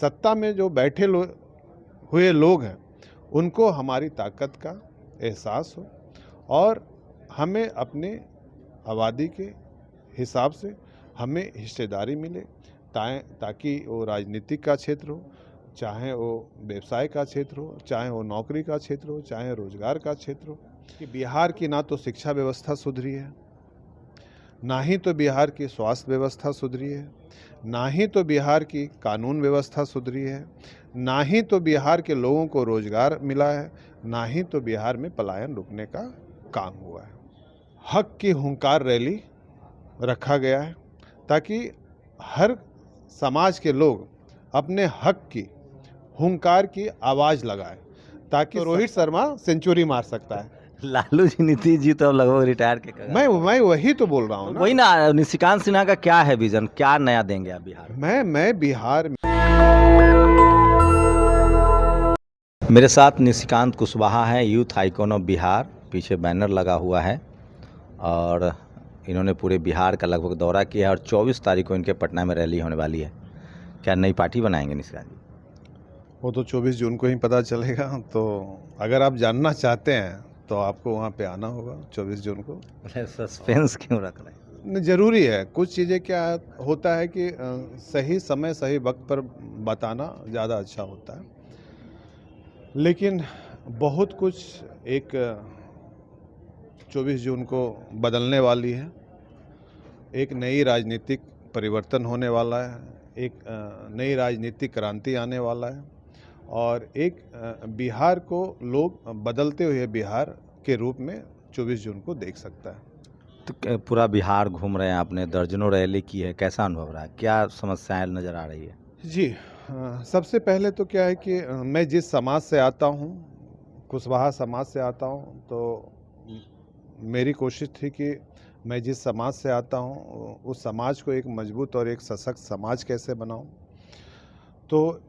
सत्ता में जो बैठे हुए लोग हैं उनको हमारी ताकत का एहसास हो और हमें अपने आबादी के हिसाब से हमें हिस्सेदारी मिले ताकि वो राजनीतिक का क्षेत्र हो, चाहे वो व्यवसाय का क्षेत्र हो, चाहे वो नौकरी का क्षेत्र हो, चाहे रोजगार का क्षेत्र हो। कि बिहार की ना तो शिक्षा व्यवस्था सुधरी है, ना ही तो बिहार की स्वास्थ्य व्यवस्था सुधरी है, ना ही तो बिहार की कानून व्यवस्था सुधरी है, ना ही तो बिहार के लोगों को रोजगार मिला है, ना ही तो बिहार में पलायन रुकने का काम हुआ है। हक की हुंकार रैली रखा गया है ताकि हर समाज के लोग अपने हक की हुंकार की आवाज़ लगाएं, ताकि रोहित शर्मा सेंचुरी मार सकता है। लालू जी नीतीश जी तो अब लगभग रिटायर के कगार मैं वही तो बोल रहा हूँ ना। वही ना, निशिकांत सिन्हा का क्या है विजन, क्या नया देंगे आप बिहार में? मैं बिहार में मेरे साथ निशिकांत कुशवाहा हैं, यूथ आइकॉन ऑफ बिहार। पीछे बैनर लगा हुआ है और इन्होंने पूरे बिहार का लगभग दौरा किया है और 24 तारीख को इनके पटना में रैली होने वाली है। क्या नई पार्टी बनाएंगे निशिकांत जी? वो तो 24 जून को ही पता चलेगा। तो अगर आप जानना चाहते हैं तो आपको वहाँ पे आना होगा 24 जून को। सस्पेंस क्यों रख रहे हैं? ज़रूरी है, कुछ चीज़ें क्या होता है कि सही समय सही वक्त पर बताना ज़्यादा अच्छा होता है, लेकिन बहुत कुछ एक 24 जून को बदलने वाली है। एक नई राजनीतिक परिवर्तन होने वाला है, एक नई राजनीतिक क्रांति आने वाला है और एक बिहार को लोग बदलते हुए बिहार के रूप में 24 जून को देख सकता है। तो पूरा बिहार घूम रहे हैं, आपने दर्जनों रैली की है, कैसा अनुभव रहा है, क्या समस्याएं नज़र आ रही है? जी, सबसे पहले तो क्या है कि मैं जिस समाज से आता हूँ, कुशवाहा समाज से आता हूँ, तो मेरी कोशिश थी कि मैं जिस समाज से आता हूँ उस समाज को एक मजबूत और एक सशक्त समाज कैसे बनाऊँ। तो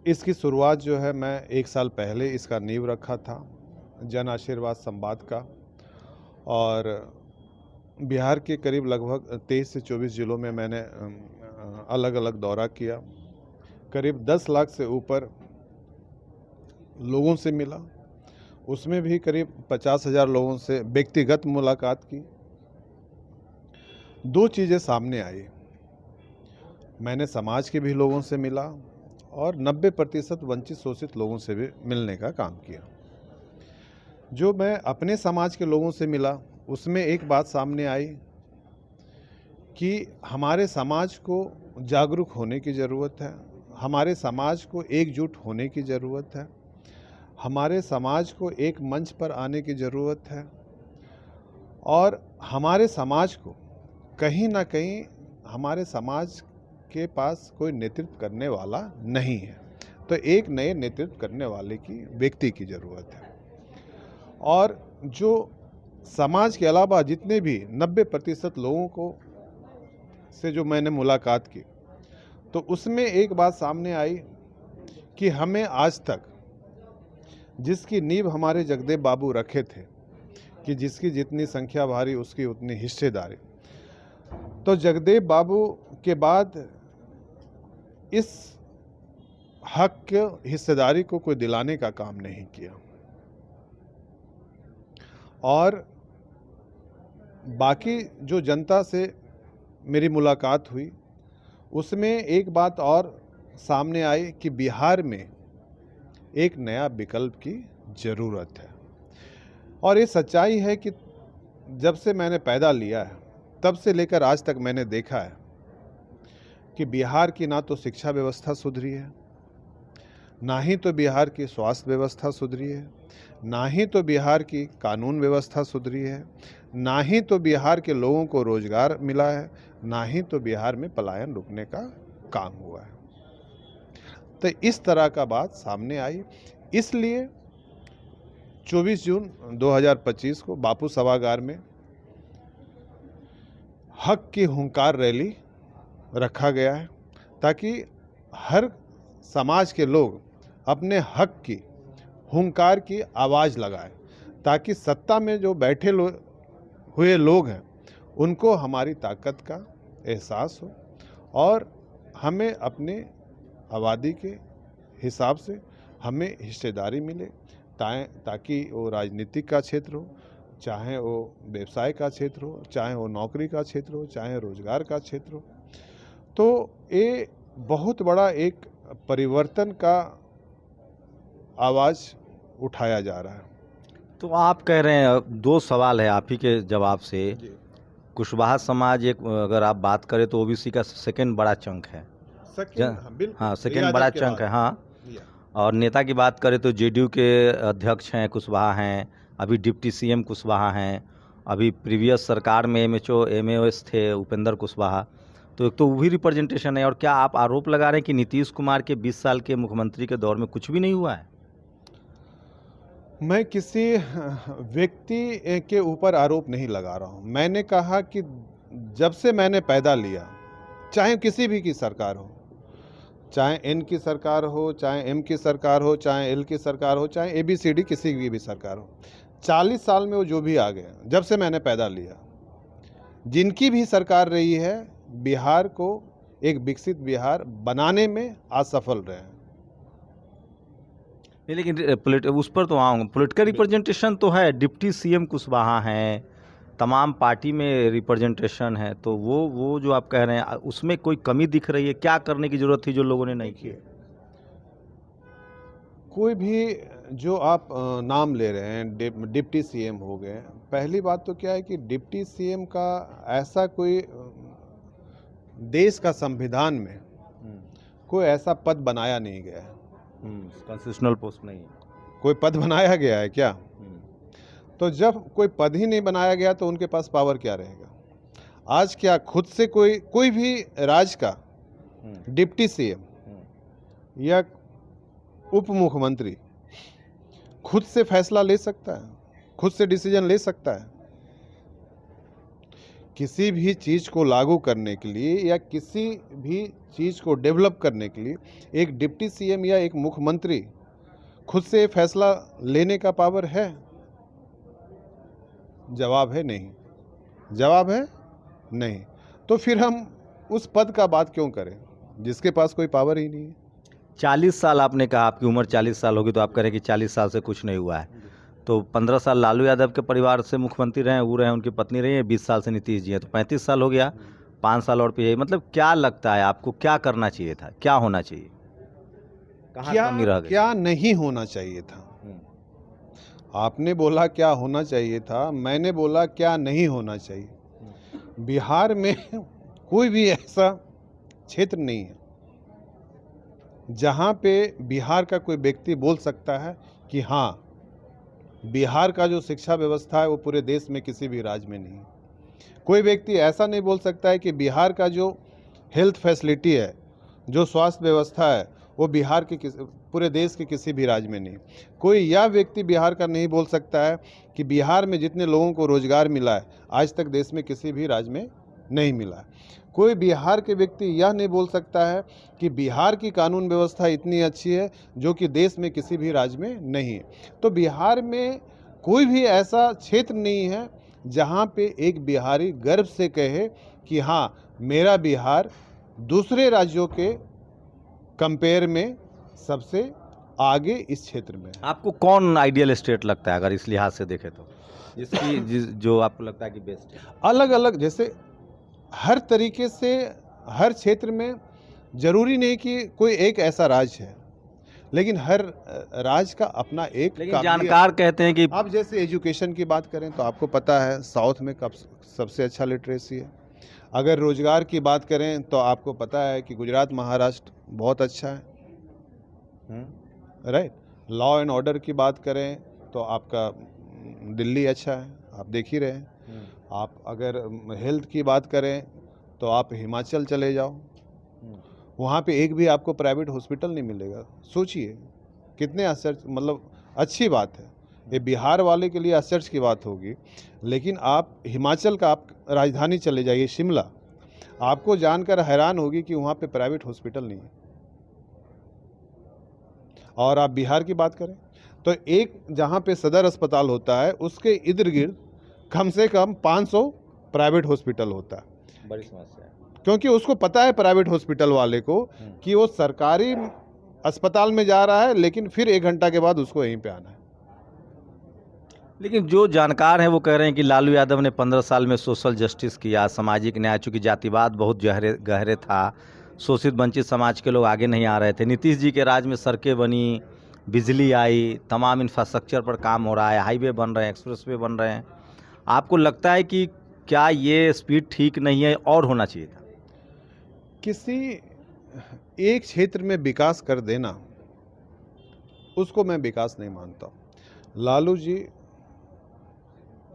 इसकी शुरुआत जो है मैं 1 साल पहले इसका नींव रखा था, जन आशीर्वाद संवाद का, और बिहार के करीब लगभग 23 से 24 ज़िलों में मैंने अलग अलग दौरा किया। करीब 10 लाख से ऊपर लोगों से मिला, उसमें भी करीब 50,000 लोगों से व्यक्तिगत मुलाकात की। 2 चीज़ें सामने आई, मैंने समाज के भी लोगों से मिला और 90% वंचित शोषित लोगों से भी मिलने का काम किया। जो मैं अपने समाज के लोगों से मिला उसमें एक बात सामने आई कि हमारे समाज को जागरूक होने की ज़रूरत है, हमारे समाज को एकजुट होने की ज़रूरत है, हमारे समाज को एक मंच पर आने की ज़रूरत है और हमारे समाज को कहीं ना कहीं हमारे समाज के पास कोई नेतृत्व करने वाला नहीं है, तो एक नए नेतृत्व करने वाले की व्यक्ति की ज़रूरत है। और जो समाज के अलावा जितने भी 90% लोगों को से जो मैंने मुलाकात की, तो उसमें एक बात सामने आई कि हमें आज तक जिसकी नींव हमारे जगदेव बाबू रखे थे कि जिसकी जितनी संख्या भारी उसकी उतनी हिस्सेदारी, तो जगदेव बाबू के बाद इस हक के हिस्सेदारी को कोई दिलाने का काम नहीं किया। और बाकी जो जनता से मेरी मुलाकात हुई उसमें एक बात और सामने आई कि बिहार में एक नया विकल्प की ज़रूरत है। और ये सच्चाई है कि जब से मैंने पैदा लिया है तब से लेकर आज तक मैंने देखा है कि बिहार की ना तो शिक्षा व्यवस्था सुधरी है, ना ही तो बिहार की स्वास्थ्य व्यवस्था सुधरी है, ना ही तो बिहार की कानून व्यवस्था सुधरी है, ना ही तो बिहार के लोगों को रोजगार मिला है, ना ही तो बिहार में पलायन रुकने का काम हुआ है। तो इस तरह का बात सामने आई, इसलिए 24 जून 2025 को बापू सभागार में हक की हुंकार रैली रखा गया है ताकि हर समाज के लोग अपने हक की हुंकार की आवाज़ लगाएं, ताकि सत्ता में जो बैठे हुए लोग हैं उनको हमारी ताकत का एहसास हो और हमें अपने आबादी के हिसाब से हमें हिस्सेदारी मिले, ताकि वो राजनीतिक का क्षेत्र हो, चाहे वो व्यवसाय का क्षेत्र हो, चाहे वो नौकरी का क्षेत्र हो, चाहे रोजगार का क्षेत्र हो। तो ये बहुत बड़ा एक परिवर्तन का आवाज़ उठाया जा रहा है। तो आप कह रहे हैं, दो सवाल है आप ही के जवाब से। कुशवाहा समाज एक, अगर आप बात करें तो ओबीसी का सेकंड बड़ा चंक है। हाँ, सेकंड बड़ा चंक है। हाँ, और नेता की बात करें तो जेडीयू के अध्यक्ष हैं कुशवाहा हैं, अभी डिप्टी सीएम कुशवाहा हैं, अभी प्रीवियस सरकार में एमओएस थे उपेंद्र कुशवाहा। तो एक तो वो भी रिप्रेजेंटेशन है। और क्या आप आरोप लगा रहे हैं कि नीतीश कुमार के 20 साल के मुख्यमंत्री के दौर में कुछ भी नहीं हुआ है? मैं किसी व्यक्ति के ऊपर आरोप नहीं लगा रहा हूं। मैंने कहा कि जब से मैंने पैदा लिया, चाहे किसी भी की सरकार हो, चाहे एन की सरकार हो, चाहे एम की सरकार हो, चाहे एल की सरकार हो, चाहे ABCD किसी की भी सरकार हो, 40 साल में वो जो भी आ गए, जब से मैंने पैदा लिया, जिनकी भी सरकार रही है, बिहार को एक विकसित बिहार बनाने में असफल रहे हैं। नहीं, लेकिन उस पर तो आऊँगा। पॉलिटिकल रिप्रेजेंटेशन तो है, डिप्टी सीएम कुशवाहा हैं, तमाम पार्टी में रिप्रेजेंटेशन है। तो वो जो आप कह रहे हैं उसमें कोई कमी दिख रही है? क्या करने की जरूरत थी जो लोगों ने नहीं की? कोई भी जो आप नाम ले रहे हैं, डिप्टी सीएम हो गए, पहली बात तो क्या है कि डिप्टी सीएम का ऐसा कोई देश का संविधान में कोई ऐसा पद बनाया नहीं गया है। कॉन्स्टिट्यूशनल पोस्ट नहीं है। कोई पद बनाया गया है क्या? तो जब कोई पद ही नहीं बनाया गया तो उनके पास पावर क्या रहेगा? आज क्या खुद से कोई भी राज्य का डिप्टी सीएम या उप मुख्यमंत्री खुद से फैसला ले सकता है, खुद से डिसीजन ले सकता है? किसी भी चीज़ को लागू करने के लिए या किसी भी चीज़ को डेवलप करने के लिए एक डिप्टी सीएम या एक मुख्यमंत्री खुद से फैसला लेने का पावर है? जवाब है नहीं। जवाब है नहीं। तो फिर हम उस पद का बात क्यों करें जिसके पास कोई पावर ही नहीं है? 40 साल आपने कहा, आपकी उम्र 40 साल होगी, तो आप कह रहे हैं कि 40 साल से कुछ नहीं हुआ है। तो 15 साल लालू यादव के परिवार से मुख्यमंत्री रहे, वो रहे, उनकी पत्नी रही है, 20 साल से नीतीश जी हैं, तो 35 साल हो गया। 5 साल और पे, मतलब क्या लगता है आपको, क्या करना चाहिए था, क्या होना चाहिए, कहाँ कमी रह गई? क्या नहीं होना चाहिए था? आपने बोला क्या होना चाहिए था, मैंने बोला क्या नहीं होना चाहिए। बिहार में कोई भी ऐसा क्षेत्र नहीं है जहाँ पे बिहार का कोई व्यक्ति बोल सकता है कि हाँ, बिहार का जो शिक्षा व्यवस्था है वो पूरे देश में किसी भी राज्य में नहीं है। कोई व्यक्ति ऐसा नहीं बोल सकता है कि बिहार का जो हेल्थ फैसिलिटी है, जो स्वास्थ्य व्यवस्था है, वो बिहार के पूरे देश के किसी भी राज्य में नहीं। कोई यह व्यक्ति बिहार का नहीं बोल सकता है कि बिहार में जितने लोगों को रोजगार मिला है आज तक देश में किसी भी राज्य में नहीं मिला है। कोई बिहार के व्यक्ति यह नहीं बोल सकता है कि बिहार की कानून व्यवस्था इतनी अच्छी है जो कि देश में किसी भी राज्य में नहीं है। तो बिहार में कोई भी ऐसा क्षेत्र नहीं है जहाँ पे एक बिहारी गर्व से कहे कि हाँ, मेरा बिहार दूसरे राज्यों के कंपेयर में सबसे आगे इस क्षेत्र में है। आपको कौन आइडियल स्टेट लगता है अगर इस लिहाज से देखें तो, जो आपको लगता है कि बेस्ट है? अलग अलग, जैसे हर तरीके से हर क्षेत्र में जरूरी नहीं कि कोई एक ऐसा राज्य है, लेकिन हर राज्य का अपना एक लेकिन जानकार कहते हैं कि आप जैसे एजुकेशन की बात करें तो आपको पता है साउथ में कब सबसे अच्छा लिटरेसी है। अगर रोजगार की बात करें तो आपको पता है कि गुजरात, महाराष्ट्र बहुत अच्छा है, राइट। लॉ एंड ऑर्डर की बात करें तो आपका दिल्ली अच्छा है, आप देख ही रहे हैं। आप अगर हेल्थ की बात करें तो आप हिमाचल चले जाओ, वहाँ पे एक भी आपको प्राइवेट हॉस्पिटल नहीं मिलेगा। सोचिए कितने आश्चर्य, मतलब अच्छी बात है ये, बिहार वाले के लिए आश्चर्य की बात होगी। लेकिन आप हिमाचल का, आप राजधानी चले जाइए शिमला, आपको जानकर हैरान होगी कि वहाँ पे प्राइवेट हॉस्पिटल नहीं है। और आप बिहार की बात करें तो एक जहाँ पे सदर अस्पताल होता है उसके इर्द गिर्द कम से कम 500 प्राइवेट हॉस्पिटल होता है। बड़ी समस्या है। क्योंकि उसको पता है प्राइवेट हॉस्पिटल वाले को कि वो सरकारी अस्पताल में जा रहा है, लेकिन फिर 1 घंटा के बाद उसको यहीं पे आना है। लेकिन जो जानकार हैं वो कह रहे हैं कि लालू यादव ने 15 साल में सोशल जस्टिस किया, सामाजिक न्याय, चूँकि जातिवाद बहुत गहरे गहरे था, शोषित वंचित समाज के लोग आगे नहीं आ रहे थे। नीतीश जी के राज में सड़कें बनी, बिजली आई, तमाम इंफ्रास्ट्रक्चर पर काम हो रहा है, हाईवे बन रहे हैं, एक्सप्रेसवे बन रहे हैं। आपको लगता है कि क्या ये स्पीड ठीक नहीं है और होना चाहिए था? किसी एक क्षेत्र में विकास कर देना, उसको मैं विकास नहीं मानता। लालू जी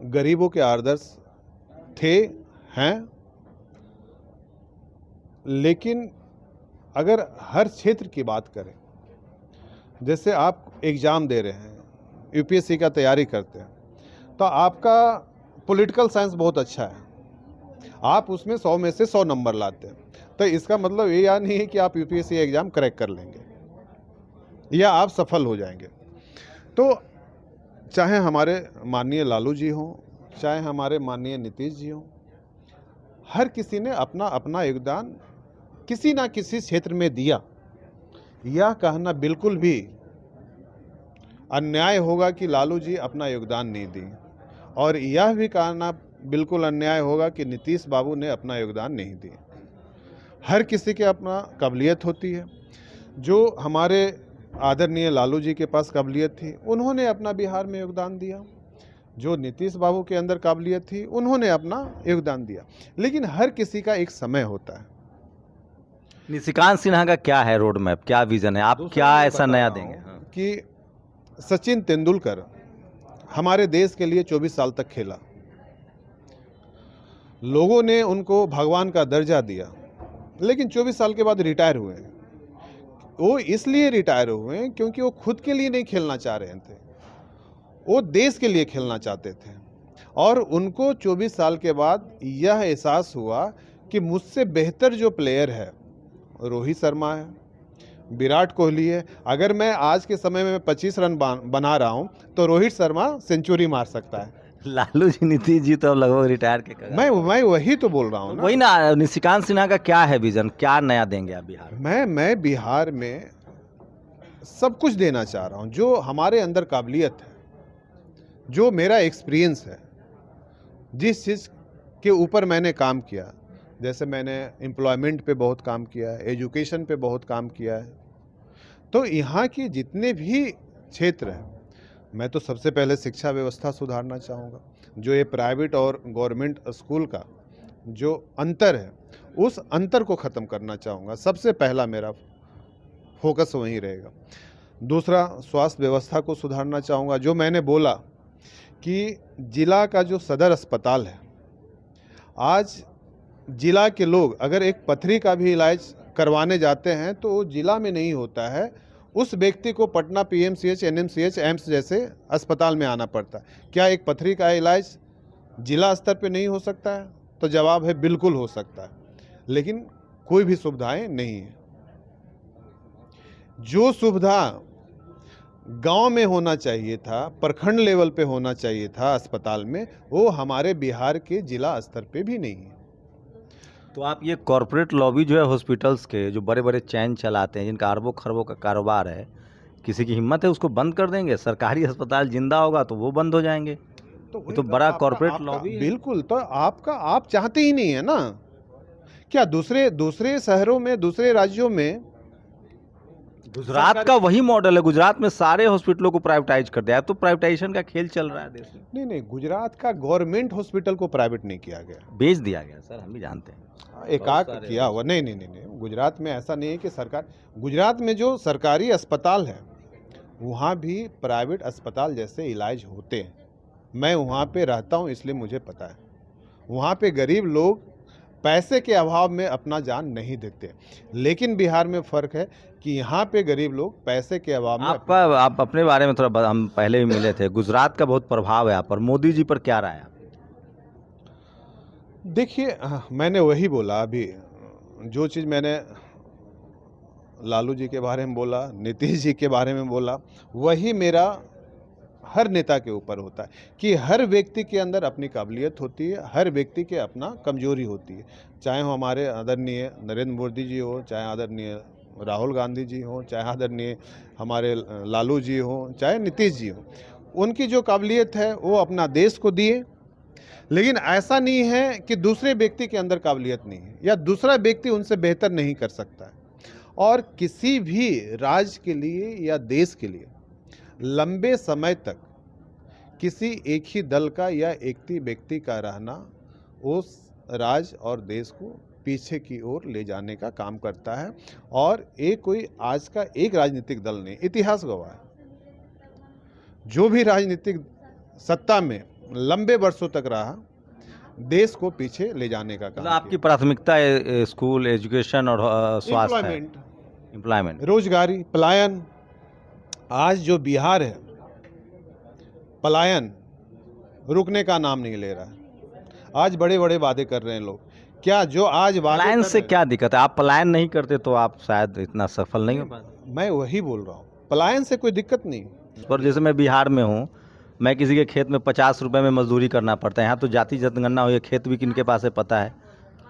गरीबों के आदर्श थे, हैं, लेकिन अगर हर क्षेत्र की बात करें, जैसे आप एग्ज़ाम दे रहे हैं, यूपीएससी का तैयारी करते हैं, तो आपका पॉलिटिकल साइंस बहुत अच्छा है, आप उसमें 100 में से 100 नंबर लाते हैं, तो इसका मतलब ये या नहीं है कि आप यूपीएससी एग्ज़ाम क्रैक कर लेंगे या आप सफल हो जाएंगे। तो चाहे हमारे माननीय लालू जी हों, चाहे हमारे माननीय नीतीश जी हों, हर किसी ने अपना अपना योगदान किसी ना किसी क्षेत्र में दिया। यह कहना बिल्कुल भी अन्याय होगा कि लालू जी अपना योगदान नहीं दिए, और यह भी कहना बिल्कुल अन्याय होगा कि नीतीश बाबू ने अपना योगदान नहीं दिए। हर किसी के अपना काबिलियत होती है। जो हमारे आदरणीय लालू जी के पास काबिलियत थी, उन्होंने अपना बिहार में योगदान दिया। जो नीतीश बाबू के अंदर काबिलियत थी, उन्होंने अपना योगदान दिया। लेकिन हर किसी का एक समय होता है। निशिकांत सिन्हा का क्या है रोड मैप, क्या विजन है, आप क्या मैं ऐसा बता नया रहा देंगे? हूं कि सचिन तेंदुलकर हमारे देश के लिए 24 साल तक खेला। लोगों ने उनको भगवान का दर्जा दिया, लेकिन 24 साल के बाद रिटायर हुए। वो इसलिए रिटायर हुए क्योंकि वो खुद के लिए नहीं खेलना चाह रहे थे, वो देश के लिए खेलना चाहते थे। और उनको 24 साल के बाद यह एहसास हुआ कि मुझसे बेहतर जो प्लेयर है रोहित शर्मा है, विराट कोहली है। अगर मैं आज के समय में 25 रन बना रहा हूं, तो रोहित शर्मा सेंचुरी मार सकता है। लालू जी, नीतीश जी तो अब लगभग रिटायर के कगार। मैं वही तो बोल रहा हूँ ना। वही ना, निशिकांत सिन्हा का क्या है विजन, क्या नया देंगे आप बिहार में? मैं बिहार में सब कुछ देना चाह रहा हूँ। जो हमारे अंदर काबिलियत है, जो मेरा एक्सपीरियंस है, जिस चीज़ के ऊपर मैंने काम किया, जैसे मैंने एम्प्लॉयमेंट पे बहुत काम किया है, एजुकेशन पे बहुत काम किया है, तो यहाँ की जितने भी क्षेत्र हैं, मैं तो सबसे पहले शिक्षा व्यवस्था सुधारना चाहूँगा। जो ये प्राइवेट और गवर्नमेंट स्कूल का जो अंतर है, उस अंतर को ख़त्म करना चाहूँगा। सबसे पहला मेरा फोकस वहीं रहेगा। दूसरा, स्वास्थ्य व्यवस्था को सुधारना चाहूँगा। जो मैंने बोला कि जिला का जो सदर अस्पताल है, आज जिला के लोग अगर एक पथरी का भी इलाज करवाने जाते हैं तो वो जिला में नहीं होता है, उस व्यक्ति को पटना पीएमसीएच, एनएमसीएच, एम्स जैसे अस्पताल में आना पड़ता है। क्या एक पथरी का इलाज जिला स्तर पे नहीं हो सकता है? तो जवाब है बिल्कुल हो सकता है, लेकिन कोई भी सुविधाएं नहीं है। जो सुविधा गांव में होना चाहिए था, प्रखंड लेवल पे होना चाहिए था अस्पताल में, वो हमारे बिहार के जिला स्तर पे भी नहीं है। तो आप ये कॉरपोरेट लॉबी जो है हॉस्पिटल्स के, जो बड़े बड़े चैन चलाते हैं, जिनका अरबों खरबों का कारोबार है, किसी की हिम्मत है उसको बंद कर देंगे? सरकारी अस्पताल जिंदा होगा तो वो बंद हो जाएंगे। ये तो बड़ा कॉरपोरेट लॉबी है। बिल्कुल। तो आप चाहते ही नहीं है ना। क्या दूसरे शहरों में, दूसरे राज्यों में गुजरात का वही मॉडल है। गुजरात में सारे हॉस्पिटलों को प्राइवेटाइज कर दिया। अब तो प्राइवेटाइजेशन का खेल चल रहा है देश में। नहीं, गुजरात का गवर्नमेंट हॉस्पिटल को प्राइवेट नहीं किया गया, बेच दिया गया सर, हम भी जानते हैं। एकाक किया हुआ। नहीं, गुजरात में ऐसा नहीं है कि सरकार, गुजरात में जो सरकारी अस्पताल है वहाँ भी प्राइवेट अस्पताल जैसे इलाज होते हैं। मैं वहाँ पे रहता हूँ, इसलिए मुझे पता है। वहाँ पे गरीब लोग पैसे के अभाव में अपना जान नहीं देते, लेकिन बिहार में फ़र्क है कि यहाँ पे गरीब लोग पैसे के अभाव में आप अपने बारे में थोड़ा, हम पहले भी मिले थे, गुजरात का बहुत प्रभाव है आप पर, मोदी जी पर क्या राय है? देखिए, मैंने वही बोला अभी, जो चीज़ मैंने लालू जी के बारे में बोला, नीतीश जी के बारे में बोला, वही मेरा हर नेता के ऊपर होता है कि हर व्यक्ति के अंदर अपनी काबिलियत होती है, हर व्यक्ति के अपना कमजोरी होती है। चाहे वो हमारे आदरणीय नरेंद्र मोदी जी हो, चाहे आदरणीय राहुल गांधी जी हो, चाहे आदरणीय हमारे लालू जी हो, चाहे नीतीश जी हो, उनकी जो काबिलियत है वो अपना देश को दिए। लेकिन ऐसा नहीं है कि दूसरे व्यक्ति के अंदर काबिलियत नहीं है या दूसरा व्यक्ति उनसे बेहतर नहीं कर सकता है। और किसी भी राज्य के लिए या देश के लिए लंबे समय तक किसी एक ही दल का या एक ही व्यक्ति का रहना उस राज्य और देश को पीछे की ओर ले जाने का काम करता है। और एक कोई आज का एक राजनीतिक दल नहीं, इतिहास गवाह है, जो भी राजनीतिक सत्ता में लंबे वर्षों तक रहा, देश को पीछे ले जाने का काम आपकी प्राथमिकता स्कूल, एजुकेशन और स्वास्थ्य है? एम्प्लॉयमेंट, रोजगारी, पलायन। आज जो बिहार है, पलायन रुकने का नाम नहीं ले रहा है। आज बड़े बड़े वादे कर रहे हैं लोग। क्या जो आज पलायन से क्या दिक्कत है? आप पलायन नहीं करते तो आप शायद इतना सफल नहीं हो पाते। मैं वही बोल रहा हूँ, पलायन से कोई दिक्कत नहीं। पर जैसे मैं बिहार में हूँ, मैं किसी के खेत में 50 रुपए में मजदूरी करना पड़ता है। यहाँ तो जाति जनगणना हुई है, खेत भी किनके पास है पता है।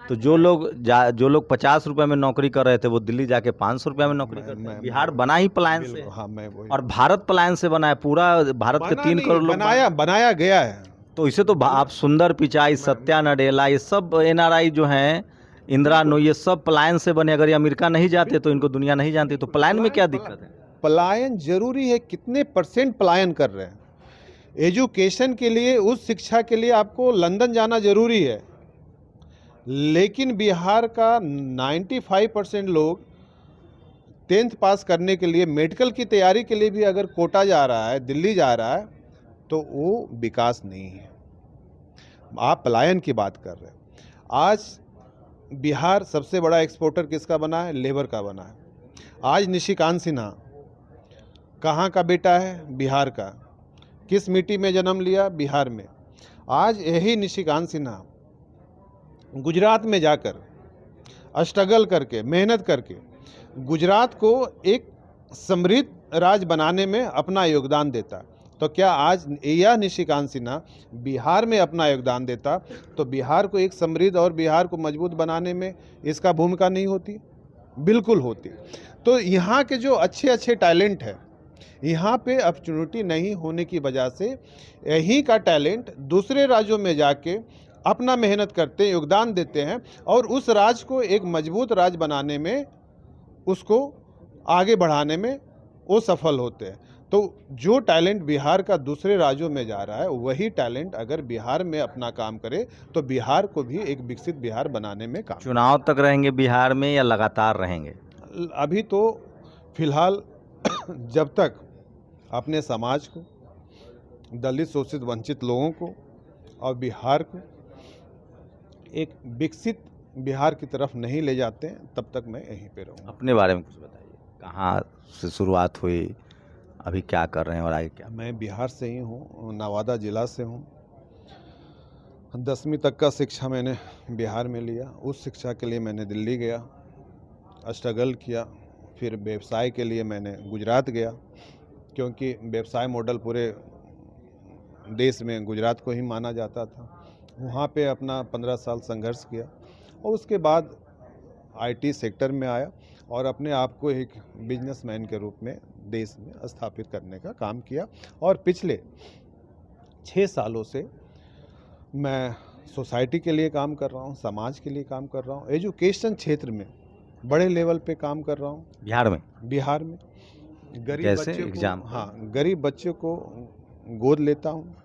तो जो लोग 50 रुपए में नौकरी कर रहे थे, वो दिल्ली जाके 500 रुपए में नौकरी करते हैं। बिहार बना ही पलायन से। हाँ, मैं वही। और भारत पलायन से बना है। पूरा भारत के 3 करोड़ लोग बनाया गया है। तो इसे तो आप सुंदर पिचाई, सत्या नडेला, ये सब NRI जो हैं, इंदिरा नो, ये सब पलायन से बने। अगर ये अमेरिका नहीं जाते तो इनको दुनिया नहीं जानती। तो पलायन में क्या दिक्कत है? पलायन जरूरी है। कितने % पलायन कर रहे हैं? एजुकेशन के लिए, उस शिक्षा के लिए आपको लंदन जाना जरूरी है। लेकिन बिहार का 95% लोग 10th पास करने के लिए, मेडिकल की तैयारी के लिए भी अगर कोटा जा रहा है, दिल्ली जा रहा है, तो वो विकास नहीं है। आप पलायन की बात कर रहे हैं। आज बिहार सबसे बड़ा एक्सपोर्टर किसका बना है? लेबर का बना है। आज निशिकांत सिन्हा कहाँ का बेटा है? बिहार का। किस मिट्टी में जन्म लिया? बिहार में। आज यही निशिकांत सिन्हा गुजरात में जाकर स्ट्रगल करके, मेहनत करके गुजरात को एक समृद्ध राज्य बनाने में अपना योगदान देता। तो क्या आज यह निशिकांत सिन्हा बिहार में अपना योगदान देता तो बिहार को एक समृद्ध और बिहार को मजबूत बनाने में इसका भूमिका नहीं होती? बिल्कुल होती। तो यहाँ के जो अच्छे अच्छे टैलेंट है, यहाँ पे अपॉर्चुनिटी नहीं होने की वजह से यहीं का टैलेंट दूसरे राज्यों में जाके अपना मेहनत करते हैं, योगदान देते हैं और उस राज्य को एक मजबूत राज्य बनाने में, उसको आगे बढ़ाने में वो सफल होते हैं। तो जो टैलेंट बिहार का दूसरे राज्यों में जा रहा है, वही टैलेंट अगर बिहार में अपना काम करे तो बिहार को भी एक विकसित बिहार बनाने में काम। चुनाव तक रहेंगे बिहार में या लगातार रहेंगे? अभी तो फिलहाल जब तक अपने समाज को, दलित, शोषित, वंचित लोगों को और बिहार को एक विकसित बिहार की तरफ नहीं ले जाते हैं, तब तक मैं यहीं पे रहूँगा। अपने बारे में कुछ बताइए, कहाँ से शुरुआत हुई, अभी क्या कर रहे हैं और आगे क्या? मैं बिहार से ही हूँ, नवादा जिला से हूँ। 10वीं तक का शिक्षा मैंने बिहार में लिया। उस शिक्षा के लिए मैंने दिल्ली गया, स्ट्रगल किया। फिर व्यवसाय के लिए मैंने गुजरात गया, क्योंकि व्यवसाय मॉडल पूरे देश में गुजरात को ही माना जाता था। वहाँ पे अपना 15 साल संघर्ष किया और उसके बाद IT सेक्टर में आया और अपने आप को एक बिजनेसमैन के रूप में देश में स्थापित करने का काम किया। और पिछले 6 सालों से मैं सोसाइटी के लिए काम कर रहा हूँ, समाज के लिए काम कर रहा हूँ, एजुकेशन क्षेत्र में बड़े लेवल पे काम कर रहा हूँ। बिहार में गरीब बच्चों को, गरीब बच्चों को गोद लेता हूँ,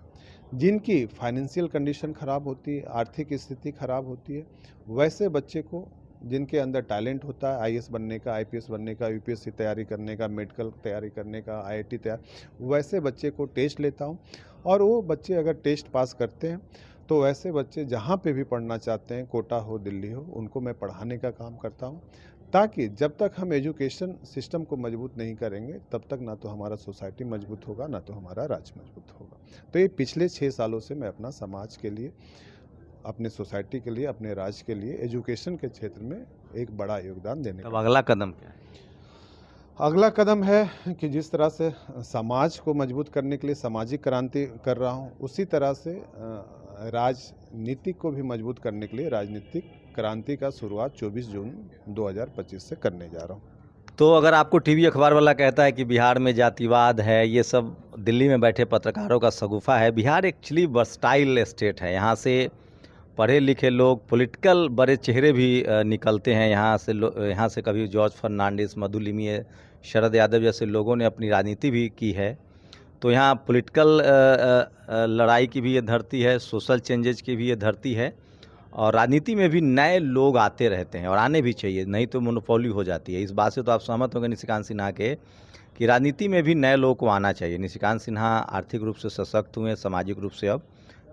जिनकी फाइनेंशियल कंडीशन ख़राब होती है, आर्थिक स्थिति ख़राब होती है, वैसे बच्चे को जिनके अंदर टैलेंट होता है IAS बनने का, IPS बनने का, UPSC तैयारी करने का, मेडिकल तैयारी करने का, IIT तैयारी, वैसे बच्चे को टेस्ट लेता हूँ। और वो बच्चे अगर टेस्ट पास करते हैं तो वैसे बच्चे जहाँ पे भी पढ़ना चाहते हैं, कोटा हो, दिल्ली हो, उनको मैं पढ़ाने का काम करता हूँ, ताकि जब तक हम एजुकेशन सिस्टम को मजबूत नहीं करेंगे तब तक ना तो हमारा सोसाइटी मजबूत होगा, ना तो हमारा राज्य मजबूत होगा। तो ये पिछले 6 सालों से मैं अपना समाज के लिए, अपने सोसाइटी के लिए, अपने राज्य के लिए एजुकेशन के क्षेत्र में एक बड़ा योगदान देने का। अब अगला कदम क्या है? अगला कदम है कि जिस तरह से समाज को मजबूत करने के लिए सामाजिक क्रांति कर रहा हूँ, उसी तरह से राजनीति को भी मजबूत करने के लिए राजनीतिक क्रांति का शुरुआत 24 जून 2025 से करने जा रहा हूँ। तो अगर आपको टीवी अखबार वाला कहता है कि बिहार में जातिवाद है, ये सब दिल्ली में बैठे पत्रकारों का शगुफा है, बिहार एक्चुअली वर्सटाइल स्टेट है। यहाँ से पढ़े लिखे लोग, पॉलिटिकल बड़े चेहरे भी निकलते हैं यहाँ से। यहाँ से कभी जॉर्ज फर्नांडिस, मधुलिमी, शरद यादव जैसे लोगों ने अपनी राजनीति भी की है। तो यहाँ पॉलिटिकल लड़ाई की भी ये धरती है, सोशल चेंजेज की भी ये धरती है, और राजनीति में भी नए लोग आते रहते हैं और आने भी चाहिए, नहीं तो मोनोपोली हो जाती है। इस बात से तो आप सहमत होंगे निशिकांत सिन्हा के कि राजनीति में भी नए लोगों को आना चाहिए। निशिकांत सिन्हा आर्थिक रूप से सशक्त हुए, सामाजिक रूप से अब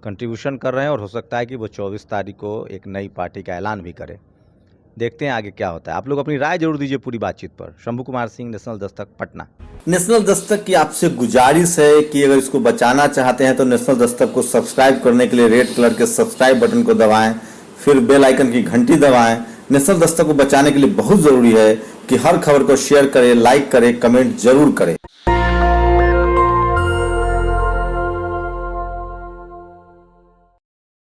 कंट्रीब्यूशन कर रहे हैं, और हो सकता है कि वो 24 तारीख को एक नई पार्टी का ऐलान भी करें। देखते हैं आगे क्या होता है। आप लोग अपनी राय जरूर दीजिए पूरी बातचीत पर। शंभू कुमार सिंह, नेशनल दस्तक, पटना। नेशनल दस्तक की आपसे गुजारिश है कि अगर इसको बचाना चाहते हैं तो नेशनल दस्तक को सब्सक्राइब करने के लिए रेड कलर के सब्सक्राइब बटन को दबाएं, फिर बेल आइकन की घंटी दबाएं। नेशनल दस्तक को बचाने के लिए बहुत जरूरी है कि हर खबर को शेयर करें, लाइक करें, कमेंट जरूर करें।